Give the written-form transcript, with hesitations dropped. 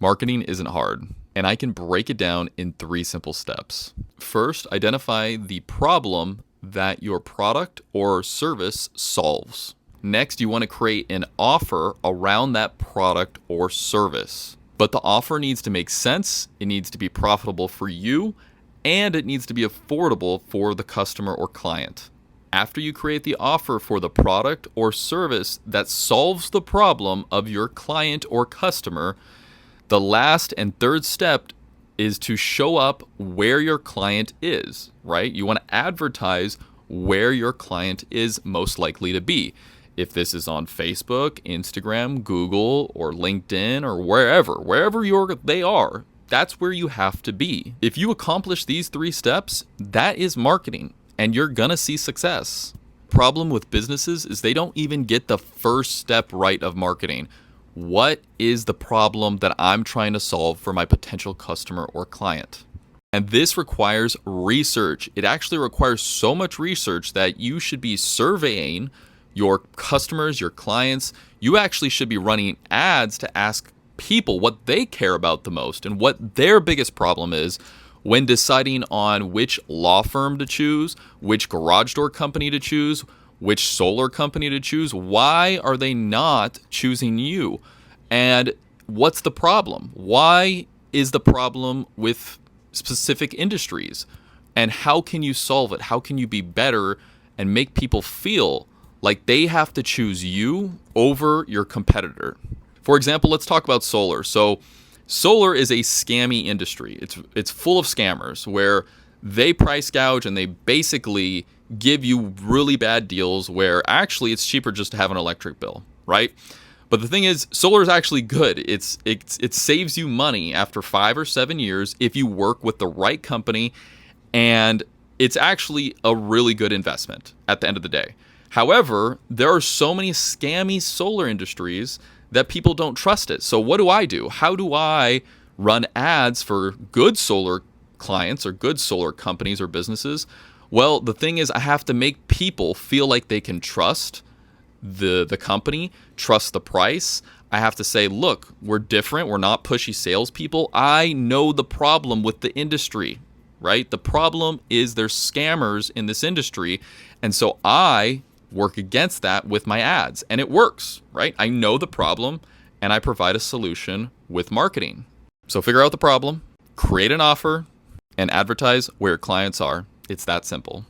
Marketing isn't hard, and I can break it down in 3 simple steps. First, identify the problem that your product or service solves. Next, you want to create an offer around that product or service. But the offer needs to make sense, it needs to be profitable for you, and it needs to be affordable for the customer or client. After you create the offer for the product or service that solves the problem of your client or customer, the last and third step is to show up where your client is, right? You want to advertise where your client is most likely to be. If this is on Facebook, Instagram, Google, or LinkedIn, or wherever they are, that's where you have to be. If you accomplish these 3 steps, that is marketing, and you're gonna see success. Problem with businesses is they don't even get the first step right of marketing. What is the problem that I'm trying to solve for my potential customer or client? And this requires research. It actually requires so much research that you should be surveying your customers, your clients. You actually should be running ads to ask people what they care about the most and what their biggest problem is when deciding on which law firm to choose, which garage door company to choose, which solar company to choose. Why are they not choosing you? And what's the problem? Why is the problem with specific industries? And how can you solve it? How can you be better and make people feel like they have to choose you over your competitor? For example, let's talk about solar. So solar is a scammy industry. It's full of scammers where they price gouge and they basically give you really bad deals where actually it's cheaper just to have an electric bill, right? But the thing is, solar is actually good. It saves you money after 5 or 7 years if you work with the right company, and it's actually a really good investment at the end of the day. However, there are so many scammy solar industries that people don't trust it. So what do? How do I run ads for good solar clients or good solar companies or businesses? Well, the thing is, I have to make people feel like they can trust the company, trust the price. I have to say, look, we're different. We're not pushy salespeople. I know the problem with the industry, right? The problem is there's scammers in this industry. And so I work against that with my ads, and it works, right? I know the problem and I provide a solution with marketing. So figure out the problem, create an offer, and advertise where your clients are. It's that simple.